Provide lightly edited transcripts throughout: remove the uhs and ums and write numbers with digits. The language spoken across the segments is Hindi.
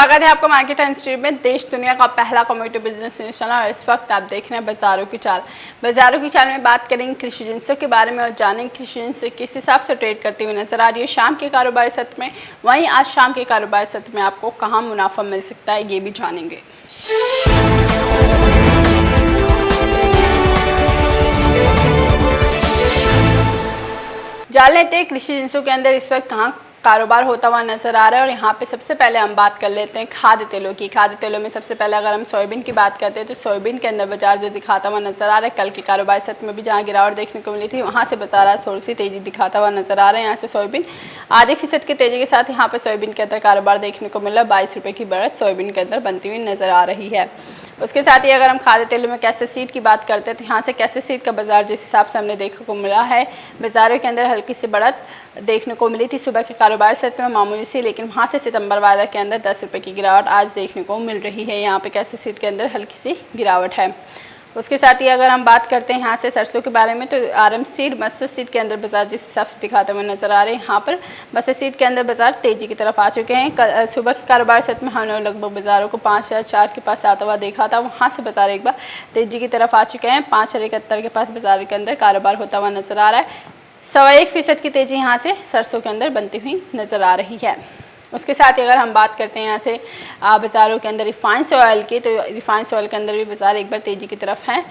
स्वागत है आपका मार्केट टाइम्स में। देश दुनिया का पहला कम्युनिटी बिजनेस न्यूज चैनल और इस वक्त आप देख रहे हैं बाजारों की चाल। बाजारों की चाल में बात करेंगे कृषि जिंसों के बारे में और जानेंगे कृषि जिंस किस हिसाब से ट्रेड करती हुई नजर आ रही है शाम के कारोबारी सत्र में। वहीं आज शाम के कारोबारी सत्र में आपको कहाँ मुनाफा मिल सकता है ये भी जानेंगे। जान लेते हैं कृषि जिंसों के अंदर इस वक्त कहाँ कारोबार होता हुआ नजर आ रहा है। और यहाँ पे सबसे पहले हम बात कर लेते हैं खाद्य तेलों की। खाद्य तेलों में सबसे पहले अगर हम सोयाबीन की बात करते हैं तो सोयाबीन के अंदर बाजार जो दिखाता हुआ नजर आ रहा है, कल के कारोबारी सत्र में भी जहाँ गिरावट देखने को मिली थी वहाँ से बाजार आज थोड़ी सी तेजी दिखाता हुआ नजर आ रहा है। यहाँ से सोयाबीन आधे फीसद की तेजी के साथ यहाँ पर सोयाबीन के अंदर कारोबार देखने को मिला। 22 रुपये की बढ़त सोयाबीन के अंदर बनती हुई नजर आ रही है। उसके साथ ही अगर हम खाद्य तेलों में कैसे सीड की बात करते हैं तो यहाँ से कैसे सीड का बाजार जिस हिसाब से हमने देखने को मिला है, बाजारों के अंदर हल्की सी बढ़त देखने को मिली थी सुबह के कारोबार सत्र में मामूली सी, लेकिन वहाँ से सितंबर वायदा के अंदर 10 रुपये की गिरावट आज देखने को मिल रही है। यहाँ पे कैसे सीड के अंदर हल्की सी गिरावट है। उसके साथ ही अगर हम बात करते हैं यहाँ से सरसों के बारे में तो आरएम सीड मस्टर्ड सीड के अंदर बाजार जिस हिसाब से दिखाते हुए नजर आ रहे हैं, यहाँ पर मस्टर्ड सीड के अंदर बाजार तेजी की तरफ आ चुके हैं। सुबह के कारोबार सत्र में हमने लगभग बाजारों को 5004 के पास आता हुआ देखा था, वहाँ से बाजार एक बार तेजी की तरफ आ चुके हैं। 5071 के पास बाजार के अंदर कारोबार होता हुआ नजर आ रहा है। 1.25% की तेजी यहाँ से सरसों के अंदर बनती हुई नजर आ रही है। उसके साथ ही अगर हम बात करते हैं यहाँ से बाज़ारों के अंदर रिफाइंड ऑयल की, तो रिफाइंड ऑयल के अंदर भी बाज़ार एक बार तेज़ी की तरफ है।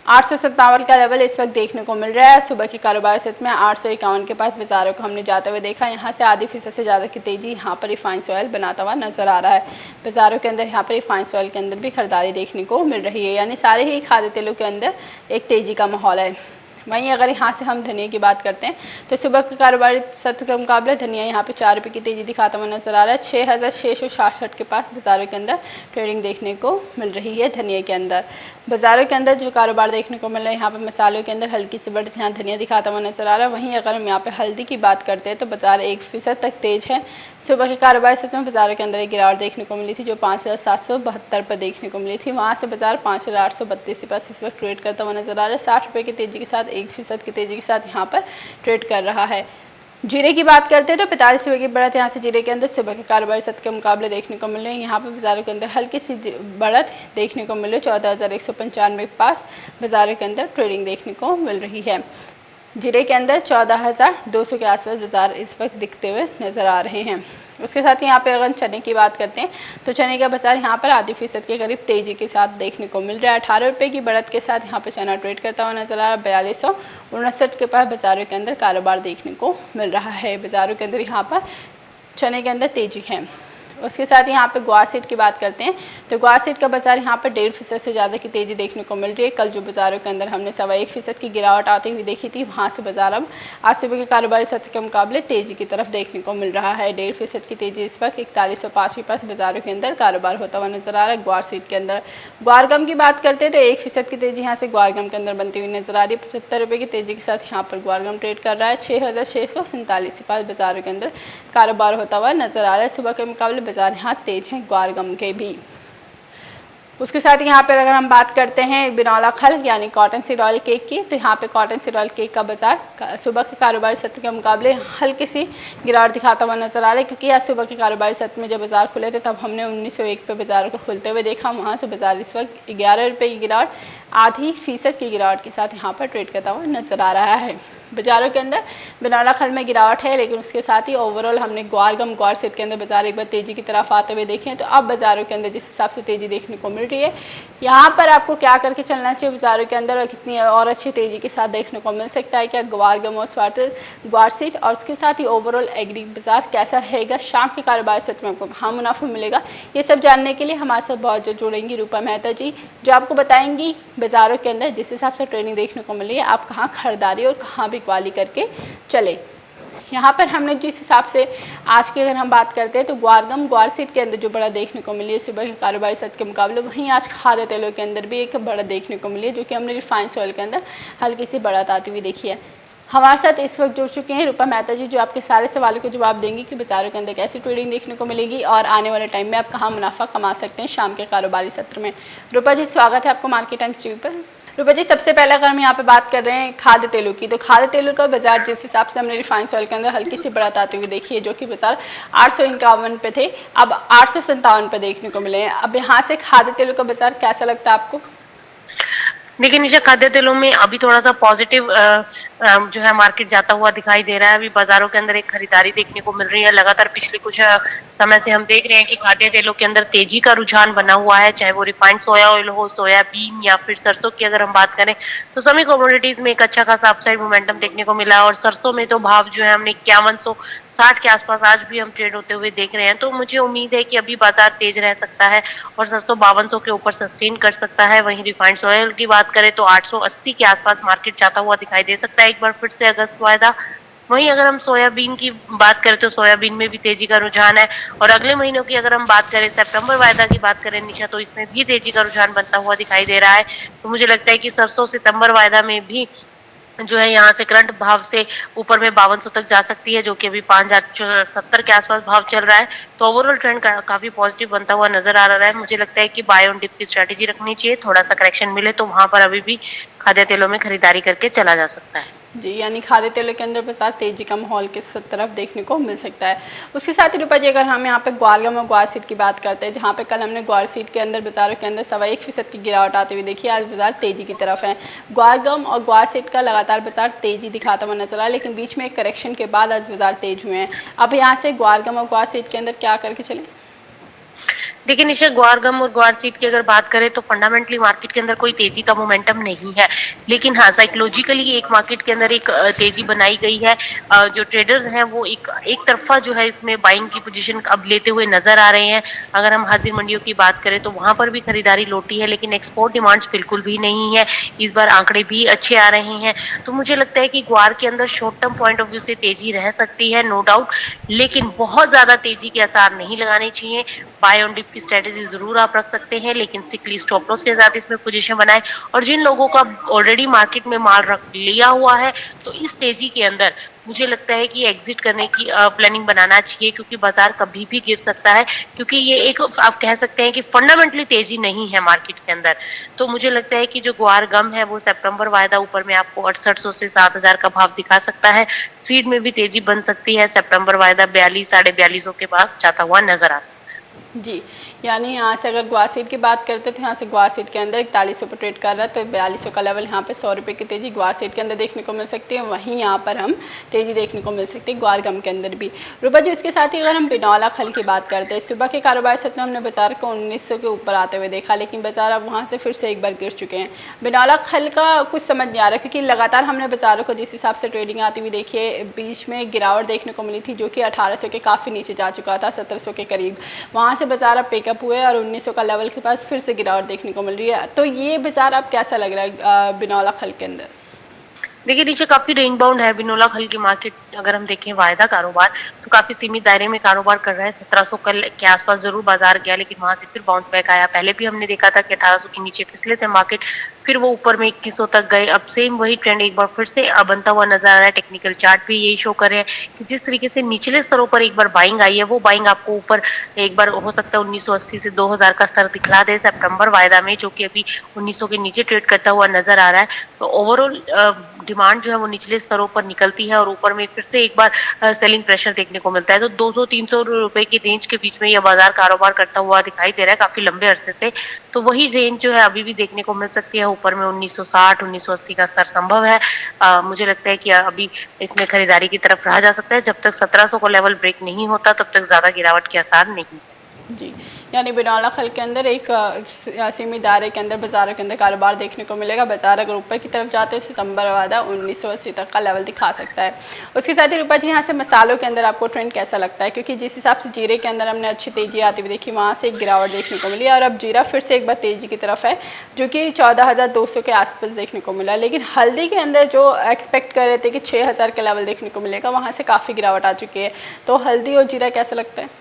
857 का लेवल इस वक्त देखने को मिल रहा है। सुबह के कारोबार सत्र में 851 के पास बाज़ारों को हमने जाते हुए देखा। यहाँ से आधी फीसद से ज़्यादा की तेज़ी यहाँ पर रिफाइंड ऑयल बनाता हुआ नजर आ रहा है। बाज़ारों के अंदर यहाँ पर रिफाइंड ऑयल के अंदर भी खरीदारी देखने को मिल रही है, यानी सारे ही खाद्य तेलों के अंदर एक तेज़ी का माहौल है। वहीं अगर यहाँ से हम धनिया की बात करते हैं तो सुबह के कारोबारी सत्र के मुकाबले धनिया यहाँ पे 4 रुपये की तेजी दिखाता हुआ नजर आ रहा है। 6666 के पास बाज़ारों के अंदर ट्रेडिंग देखने को मिल रही है। धनिया के अंदर बाज़ारों के अंदर जो कारोबार देखने को मिल रहा है, यहाँ पे मसालों के अंदर हल्की सी बढ़त यहाँ धनिया दिखाता हुआ नजर आ रहा है। वहीं अगर हम यहाँ पे हल्दी की बात करते हैं तो बाजार 1% तक तेज है। सुबह के कारोबारी सत्र में बाज़ारों के अंदर एक गिरावट देखने को मिली थी जो 5772 पर देखने को मिली थी। वहाँ से बाजार 5832 के पास इस वक्त ट्रेड करता हुआ नजर आ रहा है। 60 रुपये की तेजी के साथ 1% की तेजी के साथ यहाँ पर ट्रेड कर रहा है। जीरे की बात करते हैं तो 45 रुपये की बढ़त यहाँ से जीरे के अंदर सुबह के कारोबारी सत्र के मुकाबले देखने को मिल रही है। यहाँ पर बाज़ारों के अंदर हल्की सी बढ़त देखने को मिल रही है। 14,195 के पास बाज़ारों के अंदर ट्रेडिंग देखने को मिल रही है। जीरे के अंदर 14,200 के आसपास बाज़ार इस वक्त दिखते हुए नज़र आ रहे हैं। उसके साथ ही यहाँ पे अगर चने की बात करते हैं तो चने का बाजार यहाँ पर आधी फीसद के करीब तेजी के साथ देखने को मिल रहा है। 18 रुपये की बढ़त के साथ यहाँ पे चना ट्रेड करता हुआ नजर आ रहा है। 4259 के पास बाज़ारों के अंदर कारोबार देखने को मिल रहा है। बाज़ारों के अंदर यहाँ पर चने के अंदर तेजी है। उसके साथ ही यहाँ पे ग्वार सीड की बात करते हैं तो ग्वार सीड का बाजार यहाँ पर 1.5% से ज़्यादा की तेज़ी देखने को मिल रही है। कल जो बाज़ारों के अंदर हमने 1.25% की गिरावट आती हुई देखी थी, वहाँ से बाजार अब आज सुबह के कारोबारी सत्र के मुकाबले तेज़ी की तरफ देखने को मिल रहा है। 1.5% की तेज़ी इस वक्त 4105 के पास बाज़ारों के अंदर कारोबार होता हुआ नजर आ रहा है। ग्वार सीड के अंदर ग्वार गम की बात करते हैं तो 1% की तेज़ी यहाँ से ग्वार गम के अंदर बनती हुई नजर आ रही है। 75 रुपये की तेज़ी के साथ यहाँ पर ग्वार गम ट्रेड कर रहा है। 6647 के पास बाज़ारों के अंदर कारोबार होता हुआ नजर आ रहा है। सुबह के मुकाबले बाजार यहाँ तेज हैं ग्वार गम के भी। उसके साथ यहाँ पर अगर हम बात करते हैं बिनौला खल यानी कॉटन सीड ऑयल केक की, तो यहाँ पे कॉटन सीड ऑयल केक का बाजार सुबह के कारोबारी सत्र के मुकाबले हल्की सी गिरावट दिखाता हुआ नजर आ रहा है, क्योंकि आज सुबह के कारोबारी सत्र में जब बाजार खुले थे तब हमने 1901 पे बाज़ारों को खुलते हुए देखा। वहाँ से बाजार इस वक्त 11 रुपये की गिरावट आधी फीसद की गिरावट के साथ यहाँ पर ट्रेड करता हुआ नजर आ रहा है। बाज़ारों के अंदर बिनौला खल में गिरावट है, लेकिन उसके साथ ही ओवरऑल हमने ग्वार गम ग्वार सीड के अंदर बाजार एक बार तेज़ी की तरफ आते हुए देखे हैं। तो अब बाज़ारों के अंदर जिस हिसाब से तेज़ी देखने को मिल रही है, यहाँ पर आपको क्या करके चलना चाहिए बाज़ारों के अंदर और कितनी और अच्छी तेज़ी के साथ देखने को मिल सकता है, क्या ग्वार गम और ग्वार सीड और उसके साथ ही ओवरऑल एग्री बाजार कैसा रहेगा, शाम के कारोबार सत्र में आपको कहाँ मुनाफा मिलेगा, ये सब जानने के लिए हमारे साथ बहुत जल्द जुड़ेंगी रूपा मेहता जी, जो आपको बताएंगी बाज़ारों के अंदर जिस हिसाब से ट्रेडिंग देखने को मिली है आप कहाँ खरीदारी और कहाँ बिकवाली करके चले। यहाँ पर हमने जिस हिसाब से आज की अगर हम बात करते हैं तो ग्वारगम ग्वार सीड के अंदर जो बड़ा देखने को मिली है सुबह के कारोबारी सत्र के मुकाबले, वहीं आज खाद्य तेलों के अंदर भी एक बड़ा देखने को मिली है, जो कि हमने रिफाइंड ऑयल के अंदर हल्की सी बढ़त आती हुई देखी है। हमारे साथ इस वक्त जुड़ चुके हैं रूपा मेहता जी, जो आपके सारे सवालों को जवाब देंगी कि बाज़ारों के अंदर कैसी ट्रेडिंग देखने को मिलेगी और आने वाले टाइम में आप कहाँ मुनाफा कमा सकते हैं शाम के कारोबारी सत्र में। रूपा जी स्वागत है आपको मार्केट टाइम्स टीवी पर। रूपा जी, सबसे पहले अगर हम यहाँ पे बात कर रहे हैं खाद्य तेलों की, तो खाद्य तेलों का बाजार जिस हिसाब से हमने रिफाइंड ऑयल के अंदर हल्की सी बढ़त आती हुई देखी है, जो कि बाजार 851 पे थे, अब 857 पे देखने को मिले हैं। अब यहाँ से खाद्य तेलों का बाजार कैसा लगता है आपको? देखिए निशा, खाद्य तेलों में अभी थोड़ा सा पॉजिटिव जो है मार्केट जाता हुआ दिखाई दे रहा है। अभी बाजारों के अंदर एक खरीदारी देखने को मिल रही है। लगातार पिछले कुछ समय से हम देख रहे हैं कि खाद्य तेलों के अंदर तेजी का रुझान बना हुआ है, चाहे वो रिफाइंड सोया ऑयल हो, सोयाबीन या फिर सरसों की अगर हम बात करें तो सभी कमोडिटीज में एक अच्छा खासा अपसाइड मोमेंटम देखने को मिला है। और सरसों में तो भाव जो है हमने 5160 के आसपास आज भी हम ट्रेड होते हुए देख रहे हैं। तो मुझे उम्मीद है कि अभी बाजार तेज रह सकता है और सरसों 5200 के ऊपर सस्टेन कर सकता है। वहीं रिफाइंड ऑयल की बात करें तो 880 के आसपास मार्केट जाता हुआ दिखाई दे सकता है एक बार फिर से अगस्त वायदा। वहीं अगर हम सोयाबीन की बात करें तो सोयाबीन में भी तेजी का रुझान है। और अगले महीनों की अगर हम बात करें, सितंबर वायदा की बात करें निशा, तो इसमें भी तेजी का रुझान बनता हुआ दिखाई दे रहा है। तो मुझे लगता है कि सरसों सितंबर वायदा में भी जो है यहाँ से करंट भाव से ऊपर में 5200 तक जा सकती है, जो कि अभी 5070 के आसपास भाव चल रहा है। तो ओवरऑल ट्रेंड काफी पॉजिटिव बनता हुआ नजर आ रहा है। मुझे लगता है कि बाय ऑन डिप की स्ट्रेटेजी रखनी चाहिए, थोड़ा सा करेक्शन मिले तो वहां पर अभी भी खाद्य तेलों में खरीदारी करके चला जा सकता है। जी, यानी खाद्य तेलों के अंदर बाजार तेजी का माहौल किस तरफ देखने को मिल सकता है। उसके साथ ही रूपा जी, अगर हम यहाँ पे ग्वारगम और ग्वार सीड की बात करते हैं, जहाँ पे कल हमने ग्वार सीड के अंदर बाजारों के अंदर 1.25% की गिरावट आती हुई देखी, आज बाजार तेजी की तरफ है। ग्वारगम और ग्वार सीड का लगातार बाजार तेजी दिखाता हुआ नजर आया, लेकिन बीच में एक करेक्शन के बाद आज बाजार तेज हुए हैं। अब यहाँ से ग्वारगम और ग्वार सीड के अंदर क्या करके चले? देखिए निशा, ग्वारगम और ग्वार सीड की अगर बात करें तो फंडामेंटली मार्केट के अंदर कोई तेजी का मोमेंटम नहीं है, लेकिन हाँ साइकोलॉजिकली एक मार्केट के अंदर एक तेजी बनाई गई है। जो ट्रेडर्स हैं वो एक तरफा जो है इसमें बाइंग की पोजीशन अब लेते हुए नजर आ रहे हैं। अगर हम हाजिर मंडियों की बात करें तो वहां पर भी खरीदारी लौटी है, लेकिन एक्सपोर्ट डिमांड्स बिल्कुल भी नहीं है। इस बार आंकड़े भी अच्छे आ रहे हैं। तो मुझे लगता है कि ग्वार के अंदर short term point of view से तेजी रह सकती है, नो डाउट, लेकिन बहुत ज्यादा तेजी के आसार नहीं लगाने चाहिए। बाय ऑन डिप की स्ट्रेटेजी जरूर आप रख सकते हैं, लेकिन सिकली स्टॉप लॉस के साथ इसमें पोजीशन बनाएं। और जिन लोगों का ऑलरेडी मार्केट में माल रख लिया हुआ है, तो इस तेजी के अंदर मुझे लगता है कि एग्जिट करने की प्लानिंग बनाना चाहिए, क्योंकि बाजार कभी भी गिर सकता है, क्योंकि ये एक आप कह सकते हैं कि फंडामेंटली तेजी नहीं है मार्केट के अंदर। तो मुझे लगता है कि जो ग्वार गम है वो सितंबर वायदा ऊपर में आपको 6800 से 7000 का भाव दिखा सकता है। सीड में भी तेजी बन सकती है, सितंबर वायदा 42 4250 के पास जाता हुआ नजर आ सकता है। जी, यानी यहाँ से अगर ग्वार सीड की बात करते तो यहाँ से ग्वार सीड के अंदर 4100 पर ट्रेड कर रहा है, तो 4200 का लेवल यहाँ पे 100 रुपये की तेजी ग्वार सीड के अंदर देखने को मिल सकती है। वहीं यहाँ पर हम तेजी देखने को मिल सकती है ग्वार गम के अंदर भी। रूपा जी, इसके साथ ही अगर हम बिनौला खल की बात करते हैं, सुबह के कारोबार से तो हमने बाजार को 1900 के ऊपर आते हुए देखा, लेकिन बाजार अब वहाँ से फिर से एक बार गिर चुके हैं। बिनौला खल का कुछ समझ नहीं आ रहा, क्योंकि लगातार हमने बाजारों को जिस हिसाब से ट्रेडिंग आती हुई देखी है, बीच में गिरावट देखने को मिली थी, जो कि 1800 के काफ़ी नीचे जा चुका था, 1700 के करीब। वहाँ से बाजार अब पिकअप हुए और 1900 का लेवल के पास फिर से गिरावट देखने को मिल रही है। तो ये बाजार अब कैसा लग रहा है बिनौला खल के अंदर? देखिए नीचे काफी रेंज बाउंड है बिनौला खल की मार्केट। अगर हम देखें वायदा कारोबार तो काफी सीमित दायरे में कारोबार कर रहा है। 1700 के आसपास जरूर बाजार गया, लेकिन वहां से फिर बाउंस बैक आया। पहले भी हमने देखा था कि 1800 के नीचे फिसले थे मार्केट, फिर वो ऊपर में 2100 तक गए। अब सेम वही ट्रेंड एक बार फिर से बनता हुआ नजर आ रहा है। टेक्निकल चार्ट भी यही शो कर रहे हैं कि जिस तरीके से निचले स्तरों पर एक बार बाइंग आई है, वो बाइंग आपको ऊपर एक बार हो सकता है 1980 से 2000 का स्तर दिखला दे सितंबर वायदा में, जो कि अभी 1900 के नीचे ट्रेड करता हुआ नजर आ रहा है। तो ओवरऑल डिमांड जो है वो निचले स्तरों पर निकलती है और ऊपर में फिर से एक बार सेलिंग प्रेशर देखने को मिलता है। तो 200-300 रुपए की रेंज के बीच में यह बाजार कारोबार करता हुआ दिखाई दे रहा है काफी लंबे अरसे से। तो वही रेंज जो है अभी भी देखने को मिल सकती है। ऊपर में 1960 1980 का स्तर संभव है। मुझे लगता है कि अभी इसमें खरीदारी की तरफ रहा जा सकता है। जब तक 1700 का लेवल ब्रेक नहीं होता तब तक ज्यादा गिरावट के आसार नहीं। जी, यानी बिनौला खल के अंदर एक सीमित दायरे के अंदर बाजारों के अंदर कारोबार देखने को मिलेगा। बाजार अगर ऊपर की तरफ जाते हैं सितंबर वादा 1980 तक का लेवल दिखा सकता है। उसके साथ ही रूपा जी, यहाँ से मसालों के अंदर आपको ट्रेंड कैसा लगता है? क्योंकि जिस हिसाब से जीरे के अंदर हमने अच्छी तेजी आती हुई देखी, वहाँ से एक गिरावट देखने को मिली और अब जीरा फिर से एक बार तेजी की तरफ है, जो कि 14200 के आसपास देखने को मिला। लेकिन हल्दी के अंदर जो एक्सपेक्ट कर रहे थे कि 6000 का लेवल देखने को मिलेगा, वहाँ से काफ़ी गिरावट आ चुकी है। तो हल्दी और जीरा कैसा लगता है?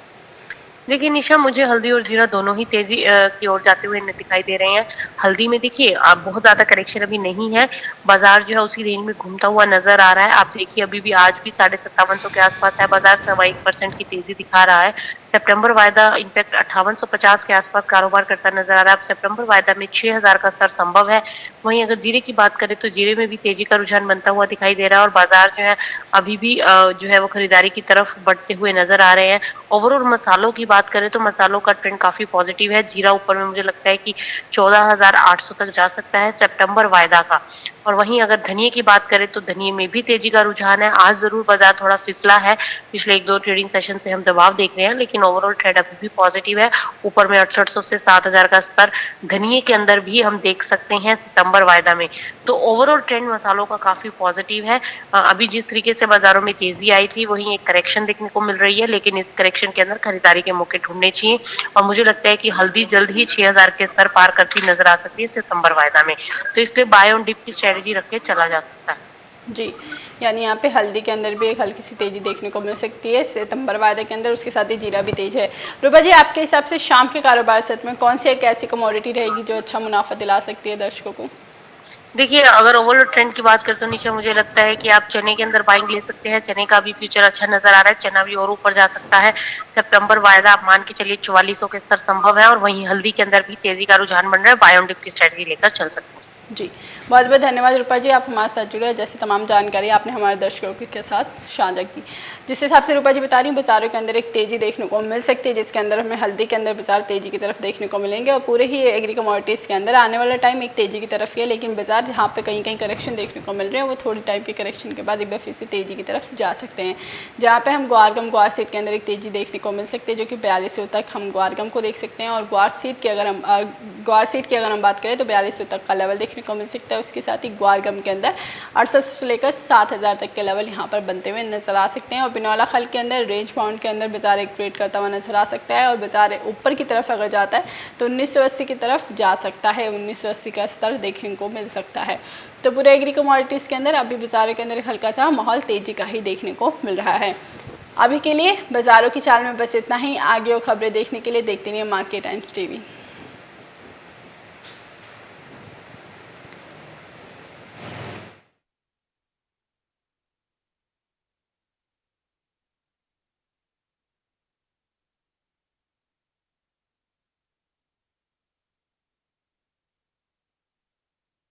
देखिए निशा, मुझे हल्दी और जीरा दोनों ही तेजी की ओर जाते हुए दिखाई दे रहे हैं। हल्दी में देखिए अब बहुत ज्यादा करेक्शन अभी नहीं है, बाजार जो है उसी रेंज में घूमता हुआ नजर आ रहा है। आप देखिए अभी भी आज भी 5750 के आसपास है बाजार, 1% की तेजी दिखा रहा है। सितंबर वायदा इनफैक्ट 5850 के आसपास कारोबार करता नजर आ रहा है। अब सितंबर वायदा में 6000 का स्तर संभव है। वहीं अगर जीरे की बात करें तो जीरे में भी तेजी का रुझान बनता हुआ दिखाई दे रहा है और बाजार जो है अभी भी जो है वो खरीदारी की तरफ बढ़ते हुए नजर आ रहे हैं। ओवरऑल मसालों की बात करें तो मसालों का ट्रेंड काफी पॉजिटिव है। जीरा ऊपर में मुझे लगता है कि 14800 तक जा सकता है सितंबर वायदा का। और वहीं अगर धनिये की बात करें तो धनिये में भी तेजी का रुझान है। आज जरूर बाजार थोड़ा फिसला है, पिछले 1-2 ट्रेडिंग सेशन से हम दबाव देख रहे हैं, लेकिन ओवरऑल ट्रेंड अभी भी पॉजिटिव है। ऊपर में 6800 से 7000 का स्तर धनिये के अंदर भी हम देख सकते हैं सितंबर वायदा में। तो ओवरऑल ट्रेंड मसालों का काफी पॉजिटिव है। अभी जिस तरीके से बाजारों में तेजी आई थी वहीं एक करेक्शन देखने को मिल रही है, लेकिन इस करेक्शन के अंदर खरीदारी के मौके ढूंढने चाहिए और मुझे लगता है कि हल्दी जल्द ही 6000 के स्तर पार करती नजर आ सकती है सितंबर वायदा में। तो इसलिए बाय ऑन डिप की स्ट्रेटेजी रख के चला जा सकता है। जी, यानी यहाँ पे हल्दी के अंदर भी एक हल्की सी तेजी देखने को मिल सकती है सितंबर वायदे के अंदर, उसके साथ ही जीरा भी तेज है। रूपा जी, आपके हिसाब से शाम के कारोबार सेट में कौन सी एक ऐसी कमोडिटी रहेगी जो अच्छा मुनाफा दिला सकती है दर्शकों को? देखिए, अगर ओवरऑल ट्रेंड की बात करें तो नीचे मुझे लगता है कि आप चने के अंदर बाइंग ले सकते हैं। चने का भी फ्यूचर अच्छा नजर आ रहा है, चना भी और ऊपर जा सकता है। सितंबर वायदा आप मान के चलिए 4400 के स्तर संभव है और वहीं हल्दी के अंदर भी तेजी का रुझान बन रहा है। बाय ऑन डिप की स्ट्रेटजी लेकर चल सकते हैं। जी, बहुत बहुत धन्यवाद रूपा जी, आप हमारे साथ जुड़े, जैसे तमाम जानकारी आपने हमारे दर्शकों के साथ साझा की। जिस हिसाब से रूपा जी बता रही हैं, बाजारों के अंदर एक तेजी देखने को मिल सकती है, जिसके अंदर हमें हल्दी के अंदर बाजार तेजी की तरफ देखने को मिलेंगे और पूरे ही एग्री कमोडिटीज़ के अंदर आने वाला टाइम एक तेजी की तरफ ही है। लेकिन बाजार जहाँ पे कहीं कहीं करेक्शन देखने को मिल रहे हैं वो थोड़ी टाइम के करेक्शन के बाद एक बार फिर से तेजी की तरफ जा सकते हैं। जहाँ पे हम ग्वार सीट के अंदर एक तेजी देखने को मिल सकती है, जो कि 4200 तक हम ग्वार को देख सकते हैं। और ग्वार सीट की अगर हम बात करें तो 4200 तक का लेवल देखने को मिल सकता है। उसके साथ ही ग्वार के अंदर 6800 से लेकर 7000 तक के लेवल यहाँ पर बनते हुए नजर आ सकते हैं। और बिनौला खल के अंदर रेंज बाउंड के अंदर बाजार एक ट्रेड करता हुआ नजर आ सकता है और बाजार ऊपर की तरफ अगर जाता है तो 1980 की तरफ जा सकता है। 1980 का स्तर देखने को मिल सकता है। तो पूरे एग्री कमोडिटीज़ के अंदर अभी बाजारों के अंदर हल्का सा माहौल तेजी का ही देखने को मिल रहा है। अभी के लिए बाजारों की चाल में बस इतना ही। आगे और खबरें देखने के लिए देखते रहिए मार्केट टाइम्स टीवी।